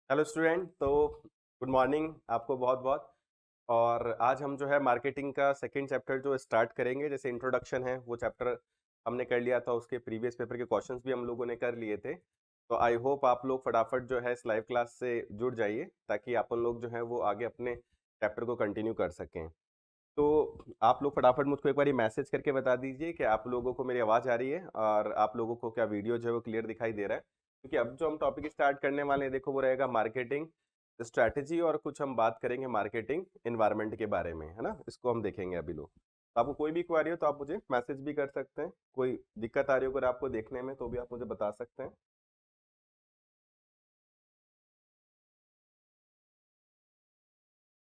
Hello student. तो good morning आपको बहुत बहुत। और आज हम जो है मार्केटिंग का सेकंड चैप्टर जो स्टार्ट करेंगे। जैसे इंट्रोडक्शन है वो चैप्टर हमने कर लिया था, उसके प्रीवियस पेपर के क्वेश्चंस भी हम लोगों ने कर लिए थे। तो आई होप आप लोग फटाफट जो है इस लाइव क्लास से जुड़ जाइए ताकि अपन लोग जो है वो आगे अपने चैप्टर को कंटिन्यू कर सकें। तो आप लोग फटाफट मुझको एक बार मैसेज करके बता दीजिए कि आप लोगों को मेरी आवाज़ आ रही है और आप लोगों को क्या वीडियो जो है वो क्लियर दिखाई दे रहा है। क्योंकि अब जो हम टॉपिक स्टार्ट करने वाले हैं देखो वो रहेगा मार्केटिंग स्ट्रैटेजी, और कुछ हम बात करेंगे मार्केटिंग एनवायरनमेंट के बारे में, है ना। इसको हम देखेंगे अभी लोग। तो आपको कोई भी क्वेरी हो तो आप मुझे मैसेज भी कर सकते हैं। कोई दिक्कत आ रही हो अगर आपको देखने में तो भी आप मुझे बता सकते हैं।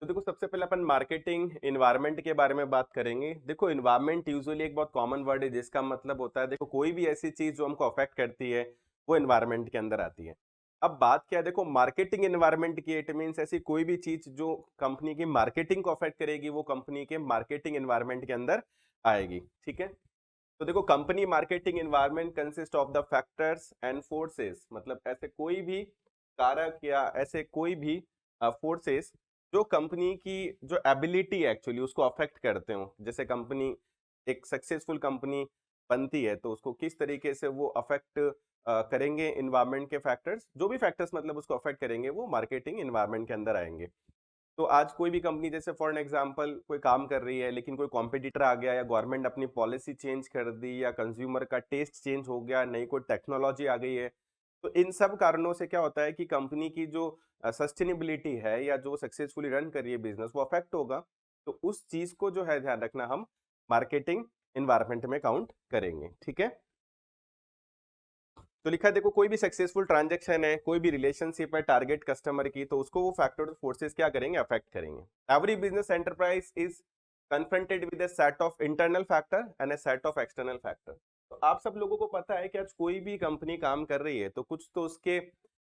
तो देखो सबसे पहले अपन मार्केटिंग इन्वायरमेंट के बारे में बात करेंगे। देखो इन्वायरमेंट यूजुअली एक बहुत कॉमन वर्ड है जिसका मतलब होता है, देखो कोई भी ऐसी चीज जो हमको अफेक्ट करती है वो इन्वायरमेंट के अंदर आती है। अब बात क्या है, देखो मार्केटिंग इन्वायरमेंट की, इट मीन्स ऐसी कोई भी चीज जो कंपनी की मार्केटिंग को अफेक्ट करेगी वो कंपनी के मार्केटिंग इन्वायरमेंट के अंदर आएगी। ठीक है। तो देखो company marketing environment consist of the factors and forces, मतलब ऐसे कोई भी कारक या ऐसे कोई भी फोर्सेस जो कंपनी की जो एबिलिटी है एक्चुअली उसको अफेक्ट करते हो। जैसे कंपनी एक सक्सेसफुल कंपनी बनती है तो उसको किस तरीके से वो अफेक्ट करेंगे इन्वायरमेंट के फैक्टर्स, जो भी फैक्टर्स मतलब उसको अफेक्ट करेंगे वो मार्केटिंग इन्वायरमेंट के अंदर आएंगे। तो आज कोई भी कंपनी जैसे फॉर एन एग्जांपल कोई काम कर रही है लेकिन कोई कॉम्पिटिटर आ गया या गवर्नमेंट अपनी पॉलिसी चेंज कर दी या कंज्यूमर का टेस्ट चेंज हो गया, नई कोई टेक्नोलॉजी आ गई है, तो इन सब कारणों से क्या होता है कि कंपनी की जो सस्टेनेबिलिटी है या जो सक्सेसफुली रन कर रही है बिजनेस वो अफेक्ट होगा। तो उस चीज को जो है ध्यान रखना हम मार्केटिंग इन्वायरमेंट में काउंट करेंगे। ठीक है। तो लिखा है देखो कोई भी सक्सेसफुल ट्रांजैक्शन है, कोई भी रिलेशनशिप है टारगेट कस्टमर की, तो उसको वो फैक्टर फोर्सेस क्या करेंगे, अफेक्ट करेंगे। Every business enterprise is confronted with a set of internal factor and a set of external factor। तो आप सब लोगों को पता है कि आज कोई भी कंपनी काम कर रही है तो कुछ तो उसके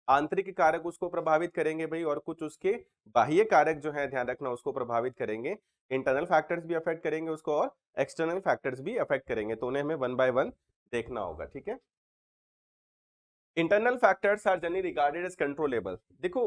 आंतरिक कारक उसको प्रभावित करेंगे भाई, और कुछ उसके बाह्य कारक जो है ध्यान रखना उसको प्रभावित करेंगे। इंटरनल फैक्टर्स भी अफेक्ट करेंगे उसको और एक्सटर्नल फैक्टर्स भी अफेक्ट करेंगे, तो उन्हें हमें वन बाय वन देखना होगा। ठीक है। Internal factors are generally regarded as controllable. देखो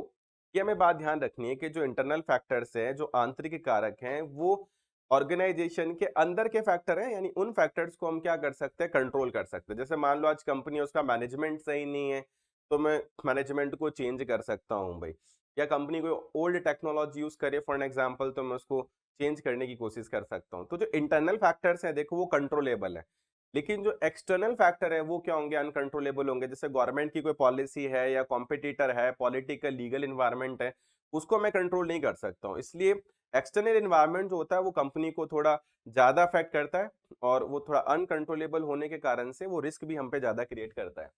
ये हमें बात ध्यान रखनी है कि जो इंटरनल फैक्टर्स हैं, जो आंतरिक कारक हैं, वो ऑर्गेनाइजेशन के अंदर के फैक्टर हैं, यानी उन फैक्टर्स को हम क्या कर सकते हैं, कंट्रोल कर सकते हैं। जैसे मान लो आज कंपनी है उसका मैनेजमेंट सही नहीं है तो मैं मैनेजमेंट को चेंज कर सकता हूँ भाई। या कंपनी कोई ओल्ड टेक्नोलॉजी यूज करे फॉर एन एग्जाम्पल तो मैं उसको चेंज करने की कोशिश कर सकता हूँ। तो जो इंटरनल फैक्टर्स हैं देखो वो कंट्रोलेबल है, लेकिन जो एक्सटर्नल फैक्टर है वो क्या होंगे, अनकंट्रोलेबल होंगे। जैसे गवर्नमेंट की कोई पॉलिसी है या कॉम्पिटिटर है, पॉलिटिकल लीगल इन्वायरमेंट है, उसको मैं कंट्रोल नहीं कर सकता हूँ। इसलिए एक्सटर्नल इन्वायरमेंट जो होता है वो कंपनी को थोड़ा ज्यादा अफेक्ट करता है, और वो थोड़ा अनकंट्रोलेबल होने के कारण से वो रिस्क भी हम पे ज्यादा क्रिएट करता है।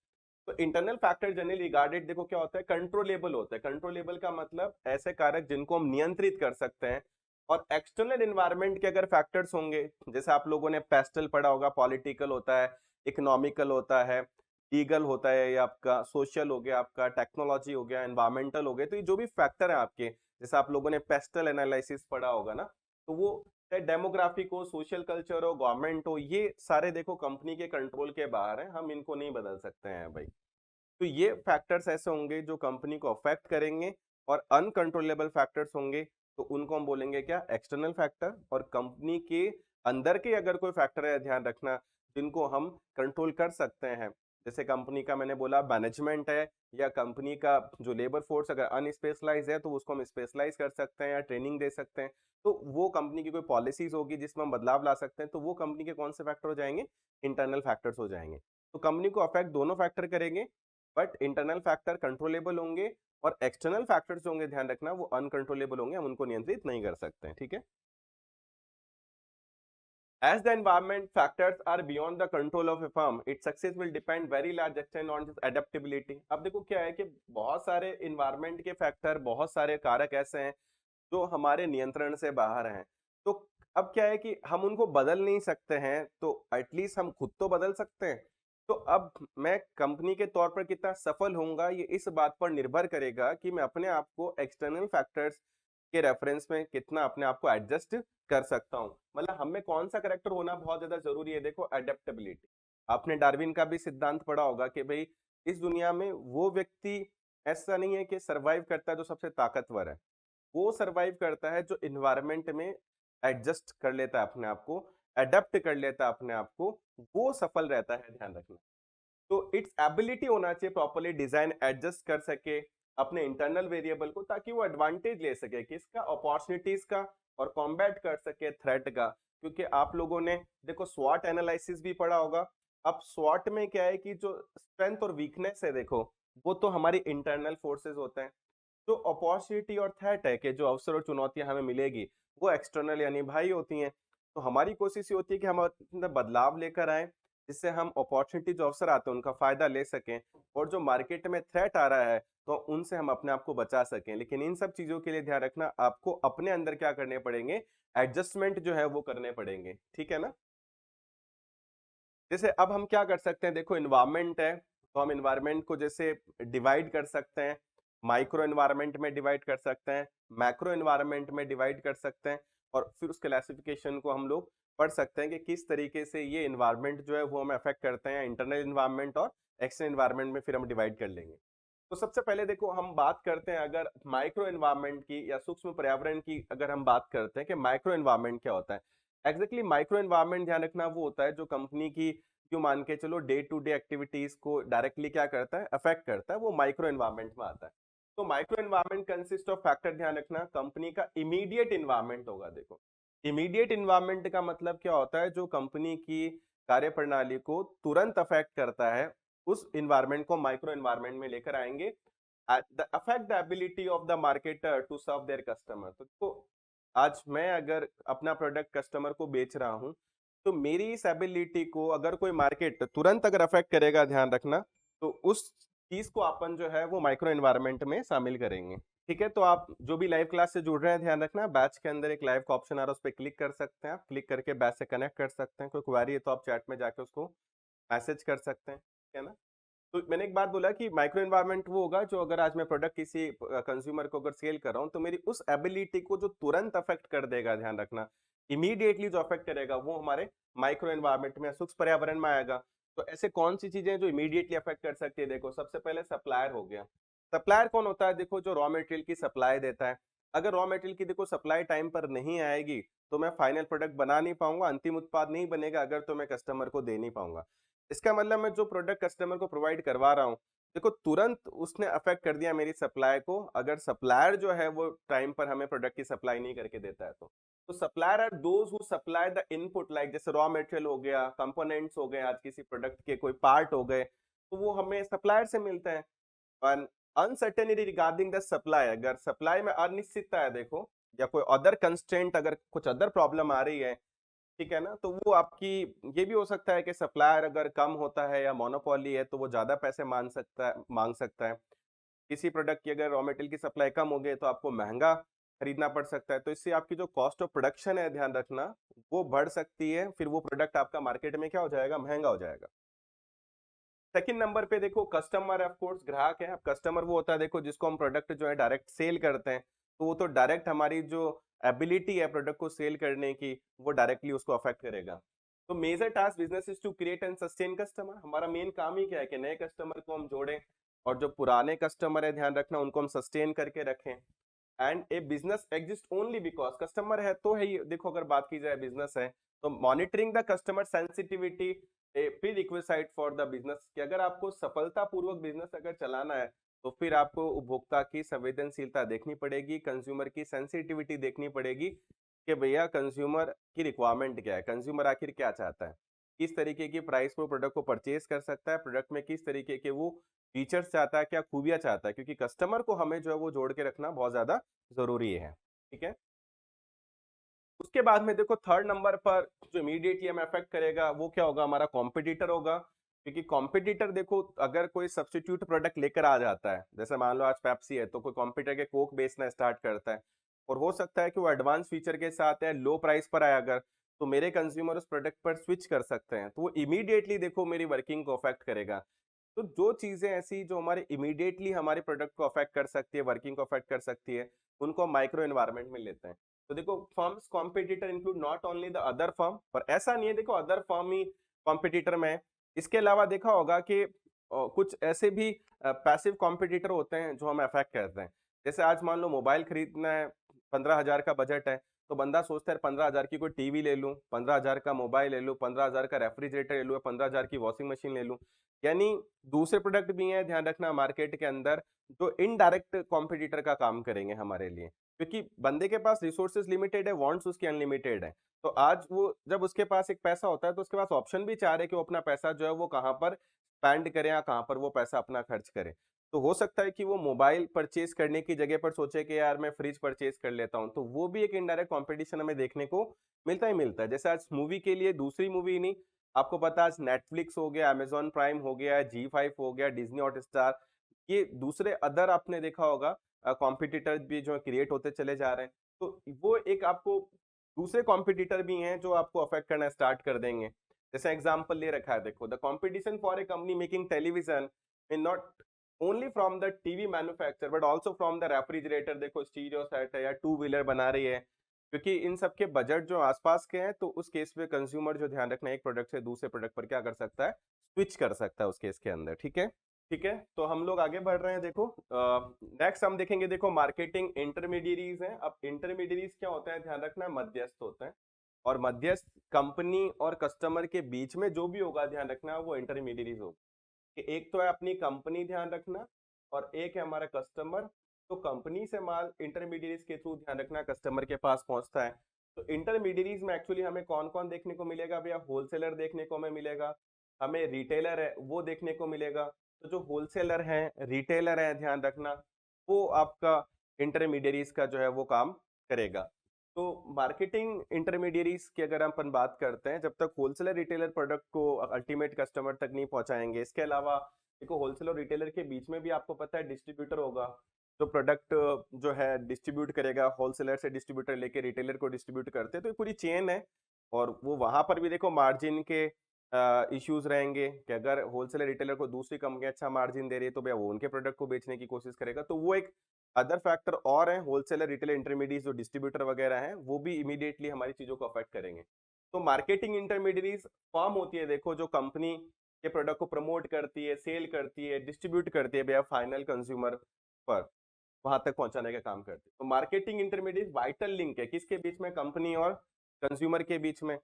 तो इंटरनल फैक्टर जनरली रिगार्डेड देखो क्या होता है, कंट्रोलेबल होता है। कंट्रोलेबल का मतलब ऐसे कारक जिनको हम नियंत्रित कर सकते हैं। और एक्सटर्नल एनवायरनमेंट के अगर फैक्टर्स होंगे, जैसे आप लोगों ने पेस्टल पढ़ा होगा, पॉलिटिकल होता है, इकोनॉमिकल होता है, लीगल होता है, ये आपका सोशल हो गया, आपका टेक्नोलॉजी हो गया, एनवायरमेंटल हो गया। तो ये जो भी फैक्टर है आपके, जैसे आप लोगों ने पेस्टल एनालिसिस पढ़ा होगा ना, तो वो चाहे डेमोग्राफिक हो, सोशल कल्चर हो, गवर्नमेंट हो, ये सारे देखो कंपनी के कंट्रोल के बाहर है, हम इनको नहीं बदल सकते हैं भाई। तो ये फैक्टर्स ऐसे होंगे जो कंपनी को अफेक्ट करेंगे, और अनकंट्रोलेबल फैक्टर्स होंगे तो उनको हम बोलेंगे क्या, एक्सटर्नल फैक्टर। और कंपनी के अंदर के अगर कोई फैक्टर है ध्यान रखना जिनको हम कंट्रोल कर सकते हैं, जैसे कंपनी का मैंने बोला मैनेजमेंट है, या कंपनी का जो लेबर फोर्स अगर अनस्पेशलाइज है तो उसको हम स्पेशलाइज कर सकते हैं या ट्रेनिंग दे सकते हैं। तो वो कंपनी की कोई पॉलिसीज होगी जिसमें हम बदलाव ला सकते हैं, तो वो कंपनी के कौन से फैक्टर हो जाएंगे, इंटरनल फैक्टर्स हो जाएंगे। तो कंपनी को अफेक्ट दोनों फैक्टर करेंगे, बट इंटरनल फैक्टर कंट्रोलेबल होंगे, और एक्सटर्नल फैक्टर्स होंगे ध्यान रखना वो अनकंट्रोलेबल होंगे, हम उनको नियंत्रित नहीं कर सकते हैं। ठीक है। As the environment factors are beyond the control of a firm, its success will depend very large extent on its adaptability। अब देखो क्या है कि बहुत सारे environment के फैक्टर, बहुत सारे कारक ऐसे हैं जो हमारे नियंत्रण से बाहर हैं। तो अब क्या है कि हम उनको बदल नहीं सकते हैं, तो एटलीस्ट हम खुद तो बदल सकते हैं। तो अब मैं कंपनी के तौर पर कितना सफल होऊंगा ये इस बात पर निर्भर करेगा कि मैं अपने आप को एक्सटर्नल फैक्टर्स के रेफरेंस में कितना अपने आप को एडजस्ट कर सकता हूँ। मतलब हमें कौन सा करेक्टर होना बहुत ज्यादा जरूरी है, देखो एडेप्टेबिलिटी। आपने डार्विन का भी सिद्धांत पढ़ा होगा कि भाई इस दुनिया में वो व्यक्ति ऐसा नहीं है कि सर्वाइव करता है जो सबसे ताकतवर है, वो सर्वाइव करता है जो इन्वायरमेंट में एडजस्ट कर लेता है अपने आप को, अडेप्ट कर लेता है अपने आप को, वो सफल रहता है, ध्यान रखना। तो इट्स एबिलिटी होना चाहिए प्रॉपर्ली डिजाइन एडजस्ट कर सके अपने इंटरनल वेरिएबल को, ताकि वो एडवांटेज ले सके किसका, अपॉर्चुनिटीज का, और कॉम्बैट कर सके थ्रेट का। क्योंकि आप लोगों ने देखो स्वॉट एनालिसिस भी पढ़ा होगा। अब स्वॉट में क्या है कि जो स्ट्रेंथ और वीकनेस है देखो, वो तो हमारी इंटरनल फोर्सेस होते हैं। जो अपॉर्चुनिटी और थ्रेट है कि जो अवसर और चुनौतियां हमें मिलेगी, वो एक्सटर्नल यानी भाई होती हैं। तो हमारी कोशिश ये होती है कि हम अंदर बदलाव लेकर आए, जिससे हम अपॉर्चुनिटी जो अवसर आते हैं उनका फायदा ले सकें, और जो मार्केट में थ्रेट आ रहा है तो उनसे हम अपने आप को बचा सकें। लेकिन इन सब चीजों के लिए ध्यान रखना, आपको अपने अंदर क्या करने पड़ेंगे, एडजस्टमेंट जो है वो करने पड़ेंगे, ठीक है ना। जैसे अब हम क्या कर सकते हैं, देखो इन्वायरमेंट है, तो हम इन्वायरमेंट को जैसे डिवाइड कर सकते हैं, माइक्रो इन्वायरमेंट में डिवाइड कर सकते हैं, मैक्रो इन्वायरमेंट में डिवाइड कर सकते हैं, और फिर उस क्लासिफिकेशन को हम लोग पढ़ सकते हैं कि किस तरीके से ये इन्वायरमेंट जो है वो हमें अफेक्ट करते हैं, इंटरनल इन्वायरमेंट और एक्सटर्नल इन्वायरमेंट में फिर हम डिवाइड कर लेंगे। तो सबसे पहले देखो हम बात करते हैं अगर माइक्रो इन्वायरमेंट की या सूक्ष्म पर्यावरण की, अगर हम बात करते हैं कि माइक्रो इन्वायरमेंट क्या होता है। एग्जैक्टली माइक्रो इन्वायरमेंट ध्यान रखना वो होता है जो कंपनी की, जो मान के चलो डे टू डे एक्टिविटीज को डायरेक्टली क्या करता है, अफेक्ट करता है, वो माइक्रो एनवायरनमेंट में आता है। तो micro environment consist of factor, ध्यान रखना कंपनी का इमीडिएट इन्वायरमेंट होगा। देखो इमीडिएट इन्वायरमेंट का मतलब क्या होता है, जो कंपनी की कार्यप्रणाली को तुरंत अफेक्ट करता है, उस इन्वायरमेंट को माइक्रो एनवायरमेंट में लेकर आएंगे। Affect the ability of the marketer to serve their customer. तो आज मैं अगर अपना प्रोडक्ट कस्टमर को बेच रहा हूं, तो मेरी इस एबिलिटी को अगर कोई मार्केट तुरंत अगर अफेक्ट करेगा, ध्यान रखना, तो उस चीज को अपन जो है वो माइक्रो एनवायरनमेंट में शामिल करेंगे। ठीक है, तो आप जो भी लाइव क्लास से जुड़ रहे हैं, ध्यान रखना बैच के अंदर एक लाइव का ऑप्शन आ रहा है, उस पर क्लिक कर सकते हैं, आप क्लिक करके बैच से कनेक्ट कर सकते हैं। कोई क्वेरी है तो आप चैट में जाके उसको मैसेज कर सकते हैं, ठीक है ना। तो मैंने एक बात बोला कि माइक्रो एनवायरनमेंट वो होगा जो, अगर आज मैं प्रोडक्ट किसी कंज्यूमर को अगर सेल कर रहा हूँ, तो मेरी उस एबिलिटी को जो तुरंत अफेक्ट कर देगा, ध्यान रखना, इमीडिएटली जो अफेक्ट करेगा, वो हमारे माइक्रो एनवायरनमेंट में, सूक्ष्म पर्यावरण में आएगा। तो ऐसे कौन सी चीजें हैं जो इमीडिएटली अफेक्ट कर सकती है, देखो सबसे पहले सप्लायर हो गया। सप्लायर कौन होता है, देखो जो रॉ मटेरियल की सप्लाई देता है। अगर रॉ मटेरियल की देखो सप्लाई टाइम पर नहीं आएगी, तो मैं फाइनल प्रोडक्ट बना नहीं पाऊंगा, अंतिम उत्पाद नहीं बनेगा, अगर तो मैं कस्टमर को दे नहीं पाऊंगा। इसका मतलब मैं जो प्रोडक्ट कस्टमर को प्रोवाइड करवा रहा हूँ, देखो तुरंत उसने अफेक्ट कर दिया मेरी सप्लाई को, अगर सप्लायर जो है वो टाइम पर हमें प्रोडक्ट की सप्लाई नहीं करके देता है तो supplier are those who supply the input, like जैसे रॉ मटेरियल हो गया, कंपोनेंट्स हो गए, आज किसी प्रोडक्ट के कोई पार्ट हो गए, तो वो हमें सप्लायर से मिलते हैं। अनसर्टेनिटी रिगार्डिंग द सप्लाई, अगर सप्लाई में अनिश्चितता है देखो, या कोई अदर कंस्ट्रेंट, अगर कुछ अदर प्रॉब्लम आ रही है, ठीक है ना, तो वो आपकी, ये भी हो सकता है कि सप्लायर अगर कम होता है या मोनोपोली है, तो वो ज्यादा पैसे मांग सकता है। किसी प्रोडक्ट की अगर रॉ मटेरियल की सप्लाई कम हो गई, तो आपको महंगा खरीदना पड़ सकता है, तो इससे आपकी जो कॉस्ट ऑफ प्रोडक्शन है, ध्यान रखना, वो बढ़ सकती है, फिर वो प्रोडक्ट आपका मार्केट में क्या हो जाएगा, महंगा हो जाएगा। सेकंड नंबर पे देखो कस्टमर, ऑफ कोर्स ग्राहक है। अब कस्टमर वो होता है देखो जिसको हम प्रोडक्ट जो है डायरेक्ट सेल करते हैं, तो वो तो डायरेक्ट हमारी जो एबिलिटी है प्रोडक्ट को सेल करने की, वो डायरेक्टली उसको अफेक्ट करेगा। तो major task business is to create and sustain customer, हमारा मेन काम ही क्या है कि नए कस्टमर को हम जोड़ें, और जो पुराने कस्टमर है, ध्यान रखना, उनको हम सस्टेन करके रखें। And A business exist only because, customer है तो है ही, देखो अगर बात की जाए बिजनेस है, तो monitoring the customer sensitivity A pre requisite for the business, कि अगर आपको सफलतापूर्वक बिजनेस अगर चलाना है, तो फिर आपको उपभोक्ता की संवेदनशीलता देखनी पड़ेगी, कंज्यूमर की सेंसिटिविटी देखनी पड़ेगी, कि भैया कंज्यूमर की रिक्वायरमेंट क्या है, कंज्यूमर आखिर क्या चाहता है, किस तरीके की प्राइस पर प्रोडक्ट को परचेज कर सकता है, प्रोडक्ट में किस तरीके के वो फीचर्स चाहता है, क्या खूबियां चाहता है, क्योंकि कस्टमर को हमें जो है वो जोड़ के रखना बहुत ज्यादा जरूरी है, ठीक है। उसके बाद में देखो थर्ड नंबर पर जो इमीडिएटली हमें अफेक्ट करेगा, वो क्या होगा, हमारा कॉम्पिटिटर होगा। क्योंकि कॉम्पिटिटर देखो, अगर कोई सब्स्टिट्यूट प्रोडक्ट लेकर आ जाता है, जैसे मान लो आज पेप्सी है, तो कोई कॉम्पिटिटर के कोक बेचना स्टार्ट करता है, और हो सकता है कि वो एडवांस फीचर के साथ है, लो प्राइस पर आया अगर, तो मेरे कंज्यूमर उस प्रोडक्ट पर स्विच कर सकते हैं, तो वो इमीडिएटली देखो मेरी वर्किंग को अफेक्ट करेगा। तो जो चीजें ऐसी जो हमारे इमीडिएटली हमारे प्रोडक्ट को अफेक्ट कर सकती है, वर्किंग को अफेक्ट कर सकती है, उनको हम माइक्रो एनवायरनमेंट में लेते हैं। तो देखो firms competitor include not only the other firm, पर ऐसा नहीं है देखो अदर फर्म ही कॉम्पिटिटर में है। इसके अलावा देखा होगा कि कुछ ऐसे भी पैसिव कॉम्पिटिटर होते हैं जो हमें अफेक्ट करते हैं। जैसे आज मान लो मोबाइल खरीदना है, 15,000 का बजट है, तो बंदा सोचता है 15,000 की कोई टीवी ले लूं, 15,000 का मोबाइल ले लूं, 15,000 का रेफ्रिजरेटर ले लूं, 15,000 की वॉशिंग मशीन ले लूं। यानी दूसरे प्रोडक्ट भी हैं, ध्यान रखना, मार्केट के अंदर जो इनडायरेक्ट कॉम्पिटिटर का काम करेंगे हमारे लिए, क्योंकि बंदे के पास रिसोर्सेज लिमिटेड है, वांट्स उसके अनलिमिटेड है। तो आज वो जब उसके पास एक पैसा होता है तो उसके पास ऑप्शन भी चाह रहे कि वो अपना पैसा जो है वो कहाँ पर स्पेंड करे या कहाँ पर वो पैसा अपना खर्च करे। तो हो सकता है कि वो मोबाइल परचेज करने की जगह पर सोचे कि यार मैं फ्रिज परचेज कर लेता हूँ, तो वो भी एक इनडायरेक्ट कंपटीशन हमें देखने को मिलता ही मिलता है। जैसे आज मूवी के लिए दूसरी मूवी नहीं, आपको पता है आज नेटफ्लिक्स हो गया, अमेजॉन प्राइम हो गया, जी5 हो गया, डिज्नी हॉटस्टार, ये दूसरे अदर आपने देखा होगा कॉम्पिटिटर भी जो क्रिएट होते चले जा रहे हैं। तो वो एक आपको दूसरे कॉम्पिटिटर भी हैं जो आपको अफेक्ट करना स्टार्ट कर देंगे। जैसे एग्जांपल ले रखा है, देखो, the competition for a company making television in not only from the TV manufacture but also from the refrigerator, देखो स्टीरियो सेट है या टू व्हीलर बना रही है, क्योंकि इन सब के बजट जो आसपास के हैं, तो उस केस पे कंज्यूमर जो ध्यान रखना है एक प्रोडक्ट से दूसरे प्रोडक्ट पर क्या कर सकता है, स्विच कर सकता है उस केस के अंदर। ठीक है, ठीक है, तो हम लोग आगे बढ़ रहे हैं। देखो नेक्स्ट हम देखेंगे, देखो मार्केटिंग इंटरमीडियरीज हैं। अब इंटरमीडियरीज क्या होता है, ध्यान रखना, मध्यस्थ होता है, और मध्यस्थ कंपनी और कस्टमर के बीच में जो भी होगा, ध्यान रखना, वो इंटरमीडियरीज होगा। कि एक तो है अपनी कंपनी, ध्यान रखना, और एक है हमारा कस्टमर। तो कंपनी से माल इंटरमीडियरीज के थ्रू, ध्यान रखना, कस्टमर के पास पहुंचता है। तो इंटरमीडियरीज में एक्चुअली हमें कौन कौन देखने को मिलेगा भैया, होलसेलर देखने को हमें मिलेगा, हमें रिटेलर है वो देखने को मिलेगा। तो जो होलसेलर है, रिटेलर है, ध्यान रखना, वो आपका इंटरमीडियरीज का जो है वो काम करेगा। तो मार्केटिंग इंटरमीडियरीज की अगर अपन बात करते हैं, जब तक होलसेलर रिटेलर प्रोडक्ट को अल्टीमेट कस्टमर तक नहीं पहुंचाएंगे, इसके अलावा देखो होलसेलर और रिटेलर के बीच में भी आपको पता है डिस्ट्रीब्यूटर होगा, जो प्रोडक्ट जो है डिस्ट्रीब्यूट करेगा, होलसेलर से डिस्ट्रीब्यूटर लेके रिटेलर को डिस्ट्रीब्यूट करते हैं, तो ये पूरी चेन है। और वो वहां पर भी देखो मार्जिन के इश्यूज रहेंगे कि अगर होलसेलर रिटेलर को दूसरी कंपनी अच्छा मार्जिन दे रही है तो भैया वो उनके प्रोडक्ट को बेचने की कोशिश करेगा। तो वो एक अदर फैक्टर और है, होलसेलर रिटेलर इंटरमीडिएट जो डिस्ट्रीब्यूटर वगैरह हैं, वो भी इमीडिएटली हमारी चीजों को अफेक्ट करेंगे। तो मार्केटिंग इंटरमीडिएट फॉर्म होती है, देखो, जो कंपनी के प्रोडक्ट को प्रमोट करती है, सेल करती है, डिस्ट्रीब्यूट करती है भैया फाइनल कंज्यूमर पर, वहां तक पहुंचाने का काम करती है। तो मार्केटिंग इंटरमीडिएट वाइटल लिंक है किसके बीच में, कंपनी और कंज्यूमर के बीच में।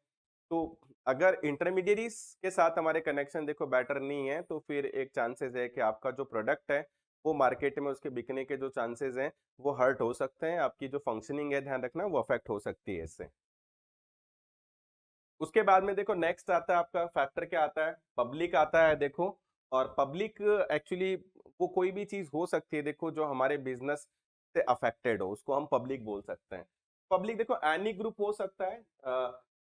तो अगर इंटरमीडियरीज के साथ हमारे कनेक्शन देखो बेटर नहीं है, तो फिर एक चांसेस है कि आपका जो प्रोडक्ट है वो मार्केट में उसके बिकने के जो चांसेस हैं वो हर्ट हो सकते हैं, आपकी जो फंक्शनिंग है, ध्यान रखना, वो अफेक्ट हो सकती है इससे। उसके बाद में देखो नेक्स्ट आता है आपका फैक्टर, क्या आता है, पब्लिक आता है, देखो। और पब्लिक एक्चुअली वो कोई भी चीज हो सकती है, देखो, जो हमारे बिजनेस से अफेक्टेड हो, उसको हम पब्लिक बोल सकते हैं। पब्लिक देखो एनी ग्रुप हो सकता है,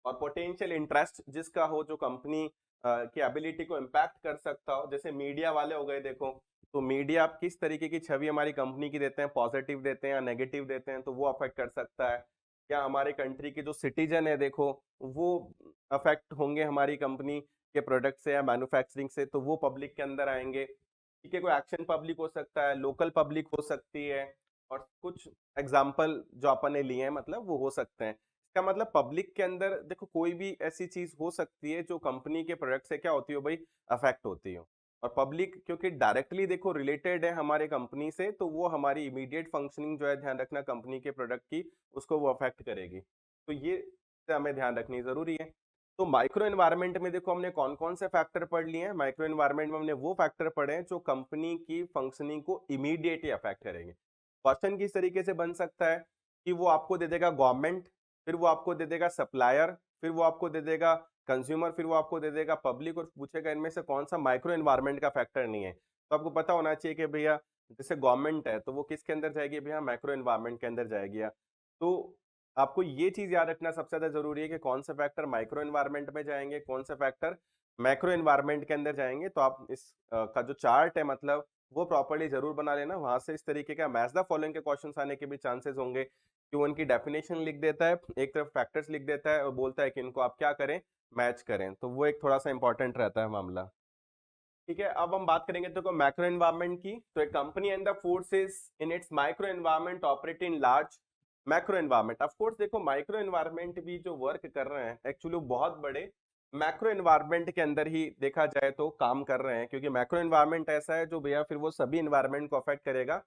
और पोटेंशियल इंटरेस्ट जिसका हो, जो कंपनी की एबिलिटी को इम्पैक्ट कर सकता हो, जैसे मीडिया वाले हो गए, देखो। तो मीडिया आप किस तरीके की छवि हमारी कंपनी की देते हैं, पॉजिटिव देते हैं या नेगेटिव देते हैं, तो वो अफेक्ट कर सकता है। या हमारे कंट्री के जो सिटीजन है, देखो, वो अफेक्ट होंगे हमारी कंपनी के प्रोडक्ट से या मैन्युफैक्चरिंग से, तो वो पब्लिक के अंदर आएंगे। ठीक है, कोई एक्शन पब्लिक हो सकता है, लोकल पब्लिक हो सकती है, और कुछ एग्जाम्पल जो अपन ने लिए हैं, मतलब वो हो सकते हैं। इसका मतलब पब्लिक के अंदर देखो कोई भी ऐसी चीज हो सकती है जो कंपनी के प्रोडक्ट से क्या होती हो भाई, अफेक्ट होती हो। और पब्लिक क्योंकि डायरेक्टली देखो रिलेटेड है हमारे कंपनी से, तो वो हमारी इमीडिएट फंक्शनिंग जो है, ध्यान रखना, कंपनी के प्रोडक्ट की, उसको वो अफेक्ट करेगी। तो ये हमें ध्यान रखनी जरूरी है। तो माइक्रो एनवायरनमेंट में देखो हमने कौन कौन से फैक्टर पढ़ लिए हैं, माइक्रो एनवायरनमेंट में हमने वो फैक्टर पढ़े हैं जो कंपनी की फंक्शनिंग को इमीडिएटली अफेक्ट करेंगे। क्वेश्चन किस तरीके से बन सकता है कि वो आपको दे देगा गवर्नमेंट, फिर वो आपको दे देगा सप्लायर, फिर वो आपको दे देगा कंज्यूमर, फिर वो आपको दे देगा पब्लिक, और पूछेगा इनमें से कौन सा माइक्रो एनवायरनमेंट का फैक्टर नहीं है। तो आपको पता होना चाहिए कि भैया जैसे गवर्नमेंट है तो वो किसके अंदर जाएगी भैया, माइक्रो एनवायरनमेंट के अंदर जाएगी। तो आपको ये चीज याद रखना सबसे ज्यादा जरूरी है कि कौन से फैक्टर माइक्रो एनवायरनमेंट में जाएंगे, कौन से फैक्टर मैक्रो एनवायरनमेंट के अंदर जाएंगे। तो आप इस का जो चार्ट है, मतलब वो प्रॉपर्ली जरूर बना लेना, वहां से इस तरीके का मैच द फॉलोइंग के क्वेश्चंस आने के भी चांसेस होंगे कि वो उनकी डेफिनेशन लिख देता है, एक तरफ फैक्टर्स लिख देता है और बोलता है कि इनको आप क्या करें, मैच करें। तो वो एक थोड़ा सा इंपॉर्टेंट रहता है मामला। ठीक है, अब हम बात करेंगे तो मैक्रो एनवायरनमेंट की। तो एक company and the forces in its micro environment operate in large macro environment. Of course देखो माइक्रो एनवायरनमेंट भी जो वर्क कर रहे हैं एक्चुअली बहुत बड़े मैक्रो एनवायरनमेंट के अंदर ही देखा जाए तो काम कर रहे हैं, क्योंकि मैक्रो एनवायरनमेंट ऐसा है जो भैया फिर वो सभी एनवायरनमेंट को अफेक्ट करेगा।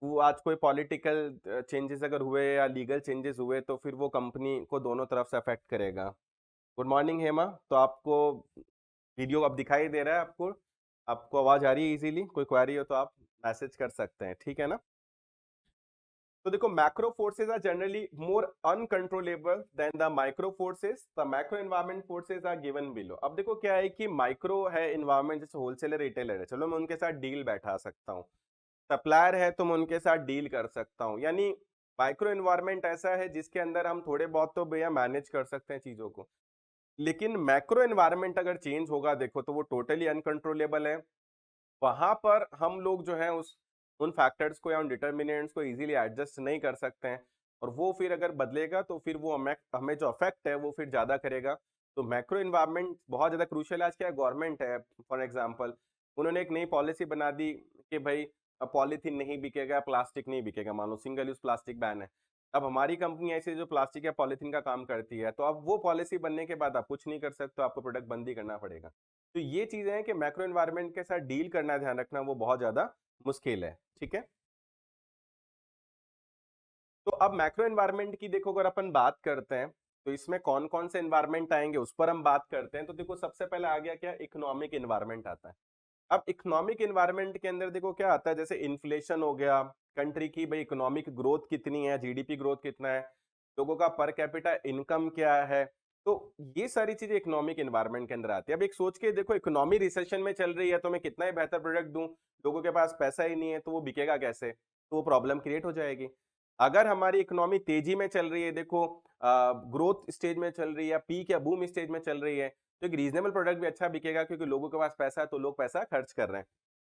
वो आज कोई पॉलिटिकल चेंजेस अगर हुए या लीगल चेंजेस हुए तो फिर वो कंपनी को दोनों तरफ से अफेक्ट करेगा। गुड मॉर्निंग हेमा, तो आपको वीडियो अब दिखाई दे रहा है? आपको आपको आवाज आ रही है इजीली? कोई क्वेरी हो तो आप मैसेज कर सकते हैं, ठीक है ना? तो देखो, macro forces are generally more uncontrollable than the micro forces. The macro environment forces are given below. अब देखो क्या है कि माइक्रो है एनवायरनमेंट, जैसे होलसेलर रिटेलर है, चलो मैं उनके साथ डील बैठा सकता हूँ। सप्लायर है तो मैं उनके साथ डील कर सकता हूँ। यानी माइक्रो एनवायरनमेंट ऐसा है जिसके अंदर हम थोड़े बहुत तो भैया मैनेज कर सकते हैं चीजों को। लेकिन मैक्रो एनवायरनमेंट अगर चेंज होगा देखो, तो वो टोटली अनकंट्रोलेबल है। वहां पर हम लोग जो है उस उन फैक्टर्स को या उन डिटर्मिनेंट्स को इजीली एडजस्ट नहीं कर सकते हैं। और वो फिर अगर बदलेगा तो फिर वो हमें हमें जो अफेक्ट है वो फिर ज्यादा करेगा। तो मैक्रो एनवायरनमेंट बहुत ज्यादा क्रूशियल है। आज क्या गवर्नमेंट है, फॉर एग्जांपल उन्होंने एक नई पॉलिसी बना दी कि भाई पॉलीथीन नहीं बिकेगा, प्लास्टिक नहीं बिकेगा, मान लो सिंगल यूज प्लास्टिक बैन है। अब हमारी कंपनी ऐसी जो प्लास्टिक या पॉलीथीन का काम करती है, तो अब वो पॉलिसी बनने के बाद आप कुछ नहीं कर सकते, आपको प्रोडक्ट बंद ही करना पड़ेगा। तो ये चीजें हैं कि मैक्रो एनवायरनमेंट के साथ डील करना, ध्यान रखना, वो बहुत ज्यादा मुश्किल है, ठीक है? तो अब मैक्रो एनवायरनमेंट की देखो अगर अपन बात करते हैं, तो इसमें कौन कौन से एनवायरनमेंट आएंगे उस पर हम बात करते हैं। तो देखो सबसे पहले आ गया क्या, इकोनॉमिक एनवायरनमेंट आता है। अब इकोनॉमिक एनवायरनमेंट के अंदर देखो क्या आता है, जैसे इन्फ्लेशन हो गया, कंट्री की भाई इकोनॉमिक ग्रोथ कितनी है, जीडीपी ग्रोथ कितना है, लोगों का पर कैपिटा इनकम क्या है। तो ये सारी चीजें इकोनॉमिक एनवायरनमेंट के अंदर आती है। अब एक सोच के देखो, इकोनॉमी रिसेशन में चल रही है तो मैं कितना ही बेहतर प्रोडक्ट दूं, लोगों के पास पैसा ही नहीं है तो वो बिकेगा कैसे? तो वो प्रॉब्लम क्रिएट हो जाएगी। अगर हमारी इकोनॉमी तेजी में चल रही है, देखो ग्रोथ स्टेज में चल रही है, पीक या बूम स्टेज में चल रही है, तो एक रीजनेबल प्रोडक्ट भी अच्छा बिकेगा, क्योंकि लोगों के पास पैसा है तो लोग पैसा खर्च कर रहे हैं।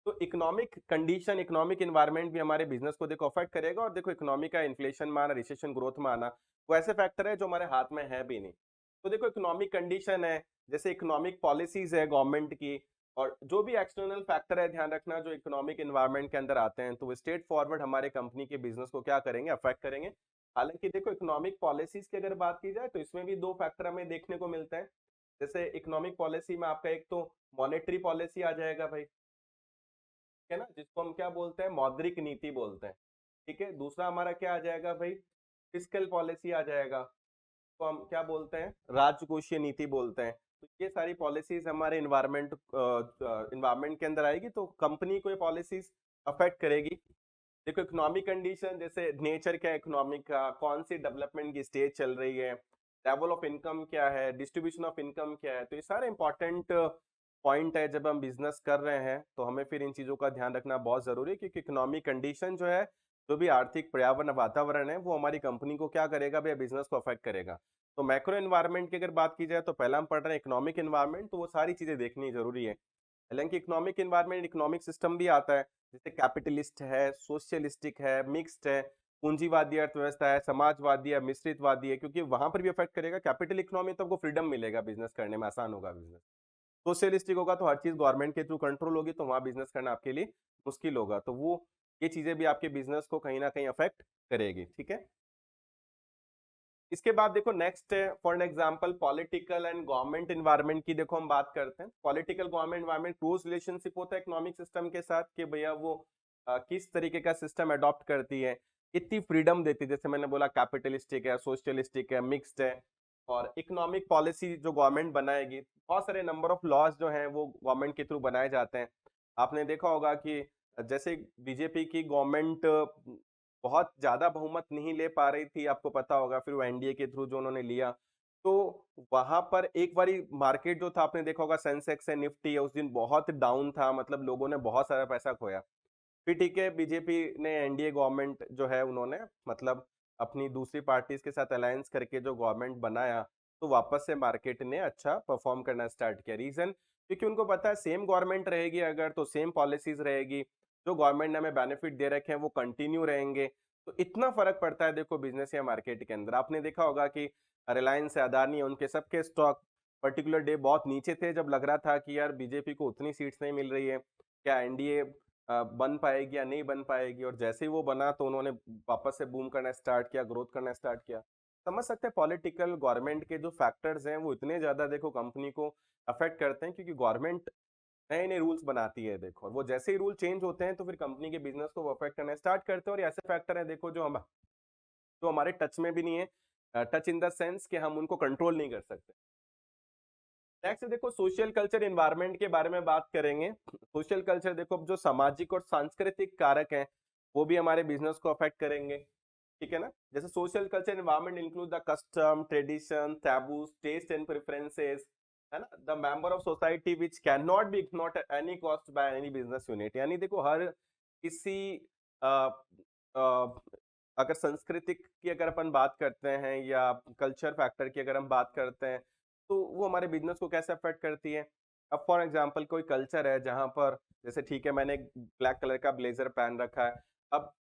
तो इकोनॉमिक कंडीशन, इकोनॉमिक एनवायरनमेंट भी हमारे बिजनेस को देखो अफेक्ट करेगा। और देखो इकोनॉमी का इन्फ्लेशन में आना, रिसेशन ग्रोथ में आना, वो ऐसे फैक्टर है जो हमारे हाथ में है भी नहीं। तो देखो इकोनॉमिक कंडीशन है, जैसे इकोनॉमिक पॉलिसीज है गवर्नमेंट की, और जो भी एक्सटर्नल फैक्टर है, ध्यान रखना, जो इकोनॉमिक एनवायरनमेंट के अंदर आते हैं, तो वो स्ट्रेट फॉरवर्ड हमारे कंपनी के बिजनेस को क्या करेंगे, अफेक्ट करेंगे। हालांकि देखो इकोनॉमिक पॉलिसीज की अगर बात की जाए तो इसमें भी दो फैक्टर हमें देखने को मिलते हैं। जैसे इकोनॉमिक पॉलिसी में आपका एक तो मॉनेटरी पॉलिसी आ जाएगा भाई, है ना, जिसको हम क्या बोलते हैं, मौद्रिक नीति बोलते हैं। ठीक है, दूसरा हमारा क्या आ जाएगा भाई, फिस्कल पॉलिसी आ जाएगा, तो हम क्या बोलते हैं, राजकोषीय नीति बोलते हैं। तो ये सारी पॉलिसीज हमारे इन्वायरमेंट के अंदर आएगी, तो कंपनी को ये पॉलिसीज अफेक्ट करेगी। देखो इकोनॉमिक कंडीशन, जैसे नेचर क्या है इकोनॉमिक का, कौन सी डेवलपमेंट की स्टेज चल रही है, लेवल ऑफ इनकम क्या है, डिस्ट्रीब्यूशन ऑफ इनकम क्या है, तो ये सारे इंपॉर्टेंट पॉइंट है। जब हम बिजनेस कर रहे हैं तो हमें फिर इन चीजों का ध्यान रखना बहुत जरूरी है, क्योंकि इकोनॉमिक कंडीशन जो है, जो भी आर्थिक पर्यावरण वातावरण है, वो हमारी कंपनी को क्या करेगा भैया, बिजनेस को अफेक्ट करेगा। तो मैक्रो एनवायरनमेंट की अगर बात की जाए तो पहला हम पढ़ रहे हैं इकोनॉमिक एनवायरनमेंट, तो वो सारी चीजें देखनी जरूरी है। हालांकि इकोनॉमिक एनवायरनमेंट इकोनॉमिक सिस्टम भी आता है, जैसे कैपिटलिस्ट है, सोशलिस्टिक है, मिक्स्ड है, पूंजीवादी अर्थव्यवस्था है, समाजवादी है, मिश्रितवादी है, क्योंकि वहां पर भी अफेक्ट करेगा। कैपिटल इकोनॉमी तो आपको फ्रीडम मिलेगा, बिजनेस करने में आसान होगा बिजनेस। सोशलिस्टिक होगा तो हर चीज गवर्नमेंट के थ्रू कंट्रोल होगी, तो वहां बिजनेस करना आपके लिए मुश्किल होगा। तो वो ये चीजें भी आपके बिजनेस को कहीं ना कहीं अफेक्ट करेगी, ठीक है? इसके बाद देखो नेक्स्ट है, for an example political and government environment की देखो हम बात करते हैं। Political government environment close relationship होता है इकोनॉमिक सिस्टम के साथ, कि भैया वो किस तरीके का सिस्टम अडॉप्ट करती है, कितनी फ्रीडम देती है। जैसे मैंने बोला कैपिटलिस्टिक है, सोशलिस्टिक है, मिक्स्ड है। और इकोनॉमिक पॉलिसी जो गवर्नमेंट बनाएगी, बहुत सारे नंबर ऑफ लॉज जो हैं वो गवर्नमेंट के थ्रू बनाए जाते हैं। आपने देखा होगा कि जैसे बीजेपी की गवर्नमेंट बहुत ज्यादा बहुमत नहीं ले पा रही थी, आपको पता होगा, फिर वो एनडीए के थ्रू जो उन्होंने लिया, तो वहां पर एक बारी मार्केट जो था, आपने देखा होगा सेंसेक्स है, निफ्टी है, उस दिन बहुत डाउन था, मतलब लोगों ने बहुत सारा पैसा खोया। फिर ठीक है, बीजेपी ने, एनडीए गवर्नमेंट जो है, उन्होंने मतलब अपनी दूसरी पार्टीज के साथ अलायंस करके जो गवर्नमेंट बनाया, तो वापस से मार्केट ने अच्छा परफॉर्म करना स्टार्ट किया। रीजन, क्योंकि उनको पता है सेम गवर्नमेंट रहेगी अगर, तो सेम पॉलिसीज रहेगी, जो गवर्नमेंट ने हमें बेनिफिट दे रखे हैं वो कंटिन्यू रहेंगे। तो इतना फर्क पड़ता है देखो बिजनेस या मार्केट के अंदर। आपने देखा होगा कि रिलायंस है, अदानी है, उनके सबके स्टॉक पर्टिकुलर डे बहुत नीचे थे, जब लग रहा था कि यार बीजेपी को उतनी सीट्स नहीं मिल रही है, क्या एनडीए बन पाएगी या नहीं बन पाएगी। और जैसे ही वो बना तो उन्होंने वापस से बूम करना स्टार्ट किया, ग्रोथ करना स्टार्ट किया। समझ सकते हैं पॉलिटिकल गवर्नमेंट के जो फैक्टर्स हैं वो इतने ज़्यादा देखो कंपनी को अफेक्ट करते हैं क्योंकि गवर्नमेंट नए-नए रूल्स बनाती है देखो और वो जैसे ही रूल चेंज होते हैं तो फिर कंपनी के बिज़नेस को वो अफेक्ट करना स्टार्ट करते हैं और ये ऐसे फैक्टर हैं देखो जो हमारे टच में भी नहीं है टच इन द सेंस कि हम उनको कंट्रोल नहीं कर सकते। नेक्स्ट देखो सोशल कल्चर एनवायरनमेंट के बारे में बात करेंगे। सोशल कल्चर देखो अब जो सामाजिक और सांस्कृतिक कारक हैं, वो भी हमारे बिज़नेस को अफेक्ट करेंगे। ठीक है ना? जैसे social culture environment include the custom, tradition, taboos, taste and preferences, है ना? The member of society which can not be ignored at any cost by any business unit. यानी देखो हर किसी अ अ, अगर सांस्कृतिक की अगर अपन बात करते हैं या कल्चर फैक्टर की अगर हम बात करते हैं, तो वो हमारे बिज़नेस को कैसे अफ़ेक्ट करती है? अब फॉर एग्ज़ाम्पल कोई कल्चर है जहाँ पर जैसे ठीक है मैंने एक ब्लैक कलर का ब्लेज़र पहन रखा है। अब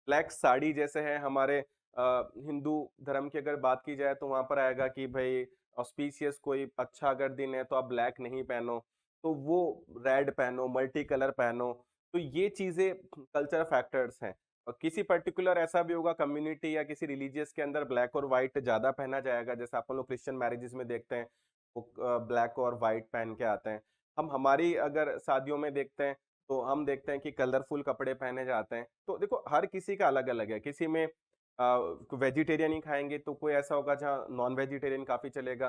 ब्लैक साड़ी जैसे है हमारे हिंदू धर्म की अगर बात की जाए तो वहाँ पर आएगा कि भई ऑस्पिशियस कोई अच्छा अगर दिन है तो आप ब्लैक नहीं पहनो, तो वो रेड पहनो, मल्टी कलर पहनो। तो ये चीज़ें कल्चरल फैक्टर्स हैं। और किसी पर्टिकुलर ऐसा भी होगा कम्युनिटी या किसी रिलीजियस के अंदर ब्लैक और व्हाइट ज़्यादा पहना जाएगा, जैसे अपन लोग क्रिश्चियन मैरेजेस में देखते हैं, वो ब्लैक और व्हाइट पहन के आते हैं। हम हमारी अगर शादियों में देखते हैं, तो हम देखते हैं कि कलरफुल कपड़े पहने जाते हैं। तो देखो हर किसी का अलग-अलग है, किसी में वेजिटेरियन ही खाएँगे, तो कोई ऐसा होगा जहाँ नॉन वेजिटेरियन काफ़ी चलेगा।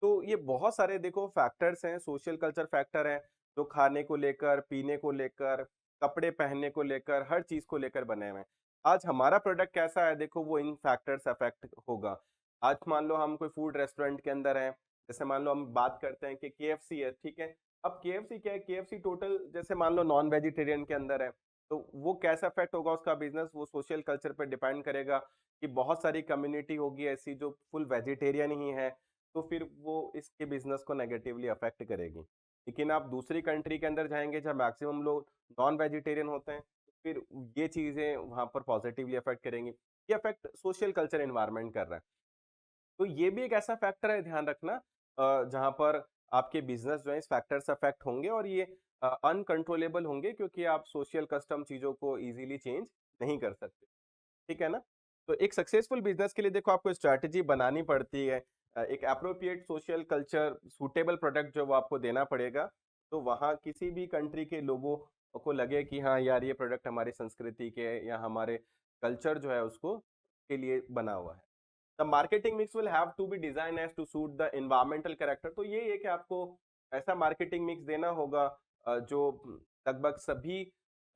तो ये बहुत सारे देखो फैक्टर्स हैं, सोशल कल्चर फैक्टर हैं, जो खाने को लेकर, पीने को लेकर, कपड़े पहनने को लेकर, हर चीज़ को लेकर बने हुए हैं। आज हमारा प्रोडक्ट कैसा है देखो वो इन फैक्टर्स अफेक्ट होगा। आज मान लो हम कोई फूड रेस्टोरेंट के अंदर हैं, जैसे मान लो हम बात करते हैं कि केएफसी है, ठीक है? अब केएफसी क्या है, केएफसी टोटल जैसे मान लो नॉन वेजिटेरियन के अंदर है, तो वो कैसा अफेक्ट होगा उसका बिज़नेस वो सोशल कल्चर पे डिपेंड करेगा कि बहुत सारी कम्युनिटी होगी ऐसी जो फुल वेजिटेरियन ही है, तो फिर वो इसके बिज़नेस को नेगेटिवली अफेक्ट करेगी। लेकिन आप दूसरी कंट्री के अंदर जाएँगे जहाँ मैक्सिमम लोग नॉन वेजिटेरियन होते हैं, तो फिर ये चीज़ें वहाँ पर पॉजिटिवली अफेक्ट करेंगी। ये अफेक्ट सोशल कल्चर एनवायरनमेंट कर रहा है। तो ये भी एक ऐसा फैक्टर है ध्यान रखना जहाँ पर आपके बिज़नेस जो है इस फैक्टर से अफेक्ट होंगे और ये अनकंट्रोलेबल होंगे क्योंकि आप सोशल कस्टम चीज़ों को ईज़िली चेंज नहीं कर सकते। ठीक है ना? तो एक सक्सेसफुल बिज़नेस के लिए देखो आपको स्ट्रैटेजी बनानी पड़ती है। एक appropriate social culture suitable product जो वो आपको देना पड़ेगा। तो वहाँ किसी भी कंट्री के लोगों को लगे कि हाँ यार ये प्रोडक्ट हमारी संस्कृति के या हमारे कल्चर जो है उसको के लिए बना हुआ है। The marketing mix will have to be design as to suit the environmental character. तो ये है कि आपको ऐसा मार्केटिंग मिक्स देना होगा जो लगभग सभी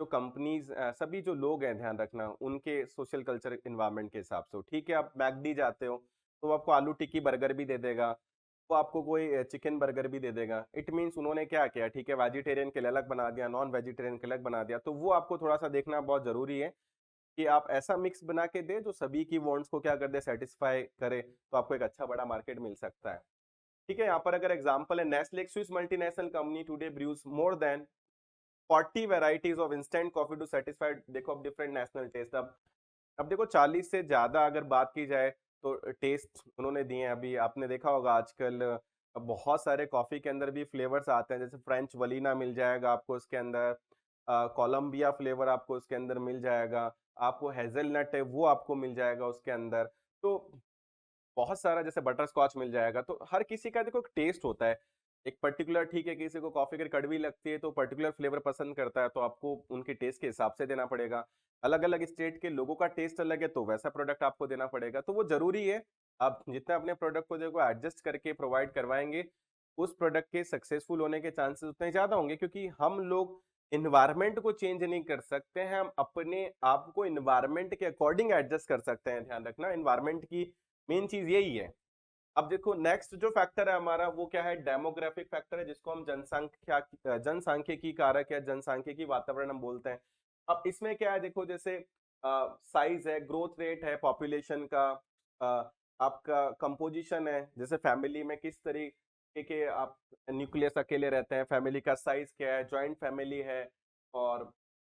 जो कंपनीज सभी जो लोग हैं ध्यान रखना उनके सोशल कल्चर एनवायरनमेंट के हिसाब से हो। ठीक है आप मैकडी जाते हो तो वो आपको आलू टिक्की बर्गर भी दे देगा, वो आपको कोई चिकन बर्गर भी दे देगा। इट मीन्स उन्होंने क्या किया, ठीक है वेजिटेरियन के लिए अलग बना दिया, नॉन वेजिटेरियन के लिए अलग बना दिया, तो वो आपको थोड़ा सा देखना बहुत जरूरी है कि आप ऐसा मिक्स बना के दें जो सभी की वांट्स को क्या कर दे, सैटिस्फाई करे, तो आपको एक अच्छा बड़ा मार्केट मिल सकता है। ठीक है, यहाँ पर अगर एग्जांपल है नेस्ले, एक Swiss multinational company today brews more than 40 varieties of instant coffee to satisfy देखो अब डिफरेंट नेशनल टेस्ट। अब देखो 40 से ज्यादा अगर बात की जाए तो टेस्ट उन्होंने दिए हैं। अभी आपने देखा होगा आजकल बहुत सारे कॉफी के अंदर भी फ्लेवर्स आते हैं, जैसे फ्रेंच वलीना मिल जाएगा आपको उसके अंदर, कोलंबिया फ्लेवर आपको उसके अंदर मिल जाएगा, आपको हेज़लनट है वो आपको मिल जाएगा उसके अंदर। तो बहुत सारा जैसे बटरस्कॉच मिल जाएगा, तो हर किसी का देखो एक टेस्ट होता है। एक पर्टिकुलर ठीक है, किसी को कॉफ़ी अगर कड़वी लगती है तो पर्टिकुलर फ्लेवर पसंद करता है, तो आपको उनके टेस्ट के हिसाब से देना पड़ेगा। अलग-अलग स्टेट के लोगों का टेस्ट अलग है, तो वैसा प्रोडक्ट आपको देना पड़ेगा। तो वो ज़रूरी है, आप जितना अपने प्रोडक्ट को देखो एडजस्ट करके प्रोवाइड करवाएँगे, उस प्रोडक्ट के सक्सेसफुल होने के चांसेस उतने ज़्यादा होंगे क्योंकि हम लोग एनवायरनमेंट को चेंज नहीं कर सकते हैं, हम अपने आप को एनवायरनमेंट के अकॉर्डिंग एडजस्ट कर सकते हैं। ध्यान रखना एनवायरनमेंट की मेन चीज़ यही है। अब देखो नेक्स्ट जो फैक्टर है हमारा वो क्या है, डेमोग्राफिक फैक्टर है जिसको हम जनसांख्यिकी कारक या जनसांख्यिकी वातावरण हम बोलते हैं। अब इसमें क्या है देखो, जैसे साइज है, ग्रोथ रेट है पॉपुलेशन का, अ, आपका कंपोजिशन है, जैसे फैमिली में किस तरीके के आप न्यूक्लियस अकेले रहते हैं, फैमिली का साइज क्या है, जॉइंट फैमिली है, और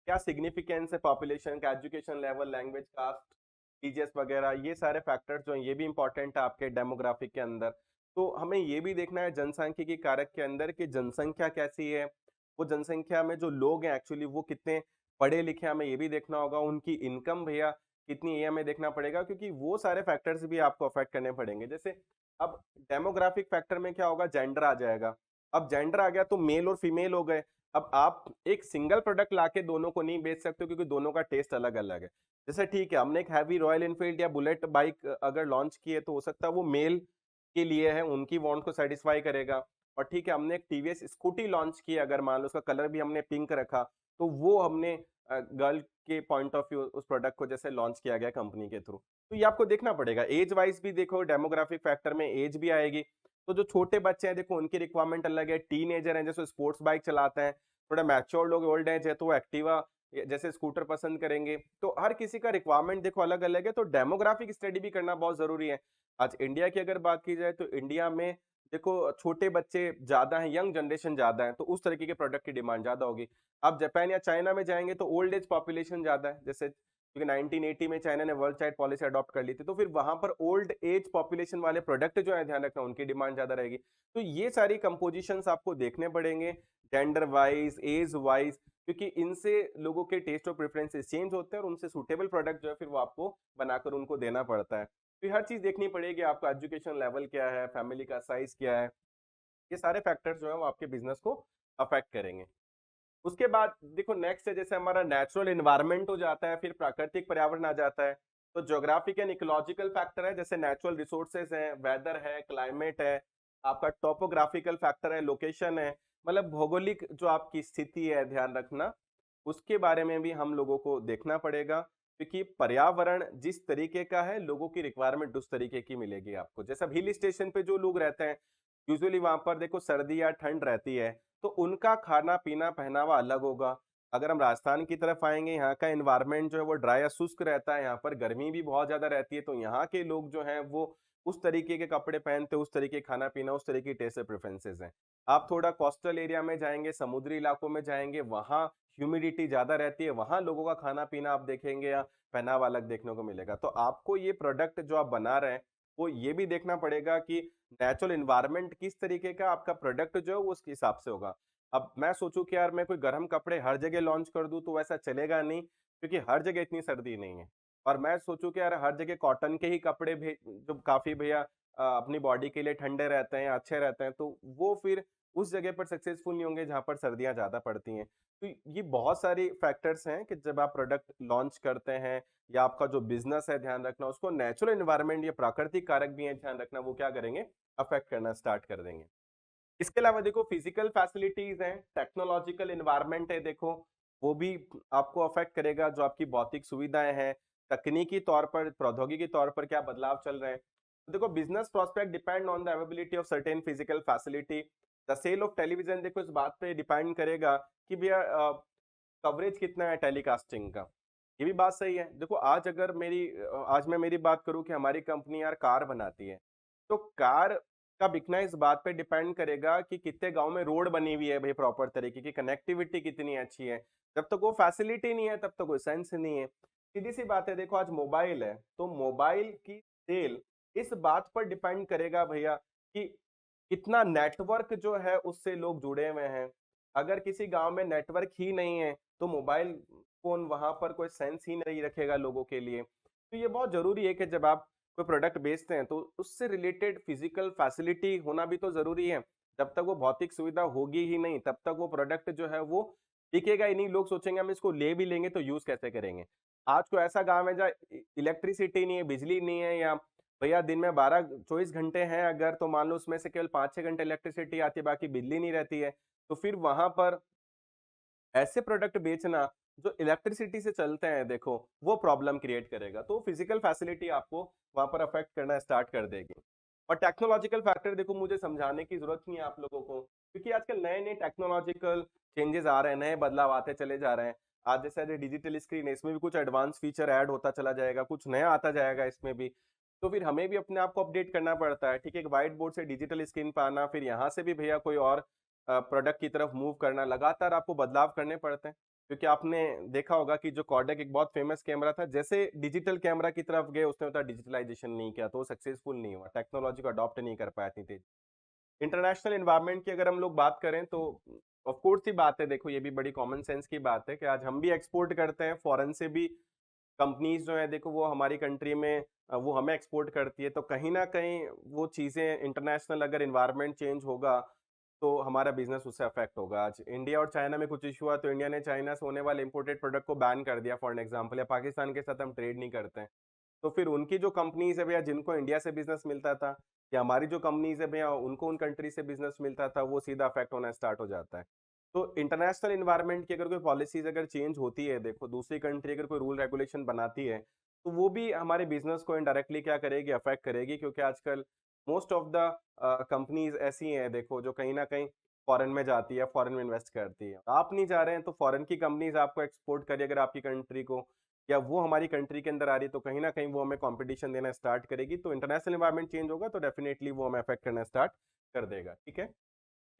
क्या सिग्निफिकेंस है पॉपुलेशन का, एजुकेशन लेवल, लैंग्वेज, कास्ट, टीजीएस वगैरह, ये सारे फैक्टर्स जो हैं ये भी इंपॉर्टेंट है आपके डेमोग्राफिक के अंदर। तो हमें ये भी देखना है जनसांख्यिकी कारक के अंदर कि जनसंख्या कैसी है, वो जनसंख्या में जो लोग हैं एक्चुअली वो कितने पढ़े लिखे हैं, हमें ये भी देखना होगा। उनकी इनकम भैया कितनी ईएमआई देखना पड़ेगा, क्योंकि वो सारे फैक्टर्स भी आपको अफेक्ट करने पड़ेंगे। जैसे अब डेमोग्राफिक फैक्टर में क्या होगा, जेंडर आ जाएगा। अब जेंडर आ गया तो मेल और फीमेल हो गए। अब आप एक सिंगल प्रोडक्ट लाके दोनों को नहीं बेच सकते हो, क्योंकि दोनों का टेस्ट अलग अलग है। जैसे ठीक है, हमने एक हैवी रॉयल एनफील्ड या बुलेट बाइक अगर लॉन्च की है, तो हो सकता है वो मेल के लिए है, उनकी वांट को सेटिस्फाई करेगा। और ठीक है, हमने एक टीवीएस स्कूटी लॉन्च की, अगर मान लो उसका कलर भी हमने पिंक रखा, तो वो हमने गर्ल के पॉइंट ऑफ व्यू उस प्रोडक्ट को जैसे लॉन्च किया गया कंपनी के थ्रू। तो ये आपको देखना पड़ेगा। एज वाइज भी देखो, डेमोग्राफिक फैक्टर में एज भी आएगी। तो जो छोटे बच्चे हैं देखो, उनकी रिक्वायरमेंट अलग है। टीनेजर हैं जैसे स्पोर्ट्स बाइक चलाते हैं, थोड़ा मैच्योर लोग ओल्ड एज है तो वो एक्टिवा जैसे स्कूटर पसंद करेंगे। तो हर किसी का रिक्वायरमेंट देखो अलग अलग है, तो डेमोग्राफिक स्टडी भी करना बहुत जरूरी है। आज इंडिया की अगर बात की जाए तो इंडिया में देखो छोटे बच्चे ज्यादा हैं, यंग जनरेशन ज्यादा है, तो उस तरीके के प्रोडक्ट की डिमांड ज्यादा होगी। आप जापान या चाइना में जाएंगे तो ओल्ड एज पॉपुलेशन ज्यादा है, जैसे क्योंकि 1980 में चाइना ने वर्ल्ड चाइल्ड पॉलिसी अडॉप्ट कर ली थी, तो फिर वहां पर ओल्ड एज पॉपुलेशन वाले प्रोडक्ट जो है ध्यान रखना, उनकी डिमांड ज्यादा रहेगी। तो ये सारी कंपोजिशंस आपको देखने पड़ेंगे, जेंडर वाइज, एज वाइज, क्योंकि इनसे लोगों के टेस्ट और प्रेफरेंसेस चेंज होते हैं और उनसे सूटेबल प्रोडक्ट जो है फिर वो आपको बनाकर उनको देना पड़ता है। तो ये हर चीज देखनी पड़ेगी, आपका एजुकेशन लेवल क्या है, फैमिली का साइज क्या है, ये सारे फैक्टर्स जो है वो आपके बिजनेस को अफेक्ट करेंगे। उसके बाद देखो नेक्स्ट है, जैसे हमारा नेचुरल एनवायरनमेंट हो जाता है, फिर प्राकृतिक पर्यावरण आ जाता है। तो ज्योग्राफिक एंड इकोलॉजिकल फैक्टर है, जैसे नेचुरल रिसोर्सेज है, वेदर है, क्लाइमेट है, आपका टोपोग्राफिकल फैक्टर है, लोकेशन है, मतलब भौगोलिक जो आपकी स्थिति है, ध्यान रखना उसके बारे में भी हम लोगों को देखना पड़ेगा। क्योंकि पर्यावरण जिस तरीके का है, लोगों की रिक्वायरमेंट उस तरीके की मिलेगी आपको। जैसे अब हिल स्टेशन पे जो लोग रहते हैं, यूजुअली वहां पर देखो सर्दी या ठंड रहती है, तो उनका खाना पीना पहनावा अलग होगा। अगर हम राजस्थान की तरफ आएंगे, यहाँ का एनवायरनमेंट जो है वो ड्राई या शुष्क रहता है, यहाँ पर गर्मी भी बहुत ज्यादा रहती है, तो यहाँ के लोग जो हैं वो उस तरीके के कपड़े पहनते, उस तरीके खाना पीना, उस तरीके की टेस्ट प्रेफरेंसेस हैं। आप थोड़ा कोस्टल एरिया में जाएंगे, समुद्री इलाकों में जाएंगे, वहाँ ह्यूमिडिटी ज्यादा रहती है, वहाँ लोगों का खाना पीना आप देखेंगे या पहनावा अलग देखने को मिलेगा। तो आपको ये प्रोडक्ट जो आप बना रहे हैं, वो ये भी देखना पड़ेगा कि नेचुरल एनवायरनमेंट किस तरीके का आपका प्रोडक्ट जो है वो उसके हिसाब से होगा। अब मैं सोचूं कि यार मैं कोई गर्म कपड़े हर जगह लॉन्च कर दूं, तो वैसा चलेगा नहीं, क्योंकि हर जगह इतनी सर्दी नहीं है। और मैं सोचूं कि यार हर जगह कॉटन के ही कपड़े जो काफी भैया अपनी बॉडी के लिए ठंडे रहते हैं, अच्छे रहते हैं, तो वो फिर उस जगह पर सक्सेसफुल नहीं होंगे जहां पर सर्दियां ज्यादा पड़ती हैं। तो ये बहुत सारी फैक्टर्स हैं कि जब आप प्रोडक्ट लॉन्च करते हैं या आपका जो बिजनेस है, ध्यान रखना उसको नेचुरल एनवायरनमेंट या प्राकृतिक कारक भी है, ध्यान रखना वो क्या करेंगे, अफेक्ट करना स्टार्ट कर देंगे। इसके अलावा देखो फिजिकल फैसिलिटीज हैं, टेक्नोलॉजिकल एनवायरनमेंट है, देखो वो भी आपको अफेक्ट करेगा। जो आपकी भौतिक सुविधाएं हैं, तकनीकी तौर पर, प्रौद्योगिकी तौर पर क्या बदलाव चल रहे हैं। तो देखो business prospect depend on the availability of certain physical facility. The sale of television देखो इस बात पे डिपेंड करेगा कि भैया कवरेज कितना है टेलीकास्टिंग का। ये भी बात सही है। देखो आज अगर आज मैं मेरी बात करूं कि हमारी कंपनी यार कार बनाती है, तो कार का बिकना इस बात पे डिपेंड करेगा कि कितने गांव में रोड बनी हुई है भाई, प्रॉपर तरीके की कनेक्टिविटी कितनी अच्छी है। जब तक वो फैसिलिटी नहीं है तब तक कोई सेंस नहीं है। सीधी सी बात है, देखो आज मोबाइल है तो मोबाइल की सेल इस बात पर डिपेंड करेगा भैया कि कितना नेटवर्क जो है उससे लोग जुड़े हुए हैं। अगर किसी गांव में नेटवर्क ही नहीं है, तो मोबाइल फोन वहां पर कोई सेंस ही नहीं रखेगा लोगों के लिए। तो ये बहुत जरूरी है कि जब आप कोई प्रोडक्ट बेचते हैं तो उससे रिलेटेड फिजिकल फैसिलिटी होना भी तो जरूरी है। जब तक वो भौतिक सुविधा होगी ही नहीं, तब तक वो प्रोडक्ट जो है वो टिकेगा ही नहीं। लोग सोचेंगे हम इसको ले भी लेंगे तो यूज कैसे करेंगे। आज को ऐसा गांव है जहाँ इलेक्ट्रिसिटी नहीं है, बिजली नहीं है, या भैया दिन में 12-24 घंटे हैं अगर, तो मान लो उसमें से केवल 5-6 घंटे इलेक्ट्रिसिटी आती है, बाकी बिजली नहीं रहती है। तो फिर वहां पर ऐसे प्रोडक्ट बेचना जो इलेक्ट्रिसिटी से चलते हैं, देखो वो प्रॉब्लम क्रिएट करेगा। तो फिजिकल फैसिलिटी आपको वहां पर अफेक्ट करना स्टार्ट कर देगी। और टेक्नोलॉजिकल फैक्टर देखो मुझे समझाने की जरूरत नहीं है आप लोगों को, क्योंकि आजकल नए नए टेक्नोलॉजिकल चेंजेस आ रहे हैं, नए बदलाव आते चले जा रहे हैं। आज जैसे डिजिटल स्क्रीन है, इसमें भी कुछ एडवांस फीचर ऐड होता चला जाएगा, कुछ नया आता जाएगा इसमें भी। तो फिर हमें भी अपने आप को अपडेट करना पड़ता है। ठीक है, एक व्हाइट बोर्ड से डिजिटल स्क्रीन पर आना, फिर यहाँ से भी भैया कोई और प्रोडक्ट की तरफ मूव करना, लगातार आपको बदलाव करने पड़ते हैं। क्योंकि आपने देखा होगा कि जो कॉडक एक बहुत फेमस कैमरा था, जैसे डिजिटल कैमरा की तरफ गए उसने उतना डिजिटलाइजेशन नहीं किया, तो वो सक्सेसफुल नहीं हुआ, टेक्नोलॉजी को अडॉप्ट नहीं कर पाया इतनी तेज। इंटरनेशनल एनवायरनमेंट की अगर हम लोग बात करें तो ऑफ कोर्स ही बात है, देखो ये भी बड़ी कॉमन सेंस की बात है कि आज हम भी एक्सपोर्ट करते हैं, फॉरेन से भी कंपनीज़ जो हैं देखो वो हमारी कंट्री में वो हमें एक्सपोर्ट करती है, तो कहीं न कहीं वो चीज़ें इंटरनेशनल अगर एनवायरनमेंट चेंज होगा, तो हमारा बिज़नेस उससे अफ़ेक्ट होगा। आज इंडिया और चाइना में कुछ इश्यू हुआ तो इंडिया ने चाइना से होने वाले इम्पोर्टेड प्रोडक्ट को बैन कर दिया फॉर एन एग्ज़ाम्पल, या पाकिस्तान के साथ हम ट्रेड नहीं करते हैं। तो फिर उनकी जो कंपनीज़ है भैया जिनको इंडिया से बिज़नेस मिलता था, या हमारी जो कंपनीज़ है भैया उनको उन कंट्री से बिज़नेस मिलता था, वो सीधा अफ़ेक्ट होना स्टार्ट हो जाता है। तो इंटरनेशनल एनवायरनमेंट की अगर कोई पॉलिसीज़ अगर चेंज होती है, देखो दूसरी कंट्री अगर कोई रूल रेगुलेशन बनाती है, तो वो भी हमारे बिज़नेस को इनडायरेक्टली क्या करेगी, अफ़ेक्ट करेगी, क्योंकि आजकल मोस्ट ऑफ द कंपनीज़ ऐसी हैं देखो जो कहीं न कहीं फ़ॉरेन में जाती है, फ़ॉरेन में इन्वेस्ट करती है। आप नहीं जा रहे हैं तो फ़ॉरेन की कंपनीज़ आपको एक्सपोर्ट करे अगर आपकी कंट्री को, या वो हमारी कंट्री के अंदर आ रही है, तो कहीं न कहीं वो हमें कॉम्पिटिशन देना स्टार्ट करेगी। तो इंटरनेशनल एनवायरनमेंट चेंज होगा तो डेफिनिटली वो हमें अफ़ेक्ट करना स्टार्ट कर देगा, ठीक है?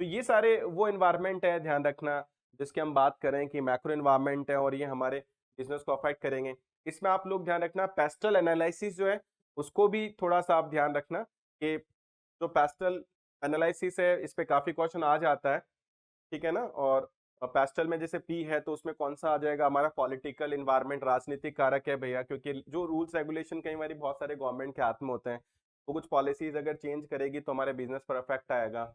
तो ये सारे वो एनवायरनमेंट है, ध्यान रखना, जिसकी हम बात करें कि मैक्रो एनवायरनमेंट है और ये हमारे बिज़नेस को अफ़ेक्ट करेंगे। इसमें आप लोग ध्यान रखना पेस्टल एनालिसिस जो है, उसको भी थोड़ा-सा आप ध्यान रखना कि जो पेस्टल एनालिसिस है, इस पे काफ़ी क्वेश्चन आ जाता है, ठीक है ना? और पेस्टल में जैसे पी है तो उसमें कौन-सा आ जाएगा, हमारा पॉलिटिकल एनवायरनमेंट, राजनीतिक कारक है भैया, क्योंकि जो रूल्स रेगुलेशन कई बारी बहुत सारे गवर्नमेंट के हाथ में होते हैं। वो कुछ पॉलिसीज़ अगर चेंज करेगी तो हमारे बिज़नेस पर इफ़ेक्ट आएगा।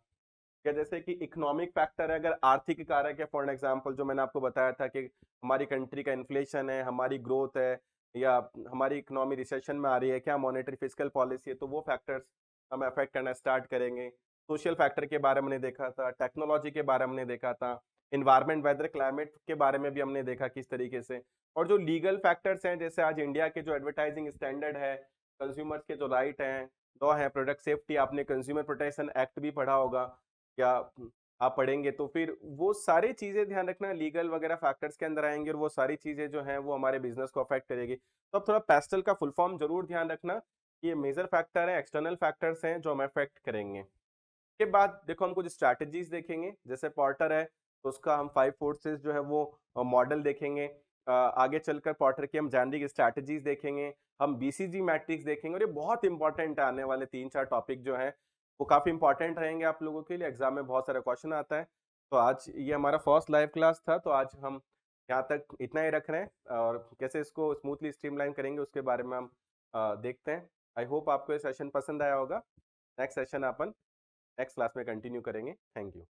या जैसे कि इकोनॉमिक फैक्टर है, अगर आर्थिक कारक है, फॉर एन एग्जांपल जो मैंने आपको बताया था कि हमारी कंट्री का इन्फ्लेशन है, हमारी ग्रोथ है, या हमारी इकोनॉमी रिसेशन में आ रही है, क्या मॉनेटरी फिस्कल पॉलिसी है, तो वो फैक्टर्स हमें अफेक्ट करना स्टार्ट करेंगे। सोशल फैक्टर के बारे में हमने देखा था, टेक्नोलॉजी के बारे में हमने देखा था, एनवायरनमेंट, वेदर, क्लाइमेट के बारे में भी हमने देखा किस तरीके से। और जो लीगल फैक्टर्स हैं, जैसे आज इंडिया के जो एडवर्टाइजिंग स्टैंडर्ड है, कंज्यूमर्स के जो राइट हैं, लॉ है, प्रोडक्ट सेफ्टी, आपने कंज्यूमर प्रोटेक्शन एक्ट भी पढ़ा होगा, या आप पढ़ेंगे, तो फिर वो सारी चीज़ें ध्यान रखना लीगल वगैरह फैक्टर्स के अंदर आएँगी, और वो सारी चीज़ें जो हैं वो हमारे बिज़नेस को अफ़ेक्ट करेगी। तो अब थोड़ा पेस्टल का फुल फॉर्म ज़रूर ध्यान रखना, ये मेजर फैक्टर है, एक्सटर्नल फैक्टर्स हैं जो हमें अफ़ेक्ट करेंगे। के बाद देखो हम कुछ स्ट्रैटेजीज़ देखेंगे, जैसे पॉर्टर है, तो उसका हम 5 फोर्सेस जो है वो मॉडल देखेंगे। आगे चलकर पॉर्टर की हम जेनरिक स्ट्रैटेजीज़ देखेंगे, हम बीसीजी मैट्रिक्स देखेंगे, और ये बहुत इंपॉर्टेंट है, आने वाले 3-4 टॉपिक जो हैं, वो काफ़ी इंपॉर्टेंट रहेंगे आप लोगों के लिए, एग्ज़ाम में बहुत सारा क्वेश्चन आता है। तो आज ये हमारा फर्स्ट लाइव क्लास था, तो आज हम यहाँ तक इतना ही रख रहे हैं, और कैसे इसको स्मूथली स्ट्रीमलाइन करेंगे उसके बारे में हम देखते हैं। आई होप आपको ये सेशन पसंद आया होगा। नेक्स्ट सेशन अपन नेक्स्ट क्लास में कंटिन्यू करेंगे। Thank you.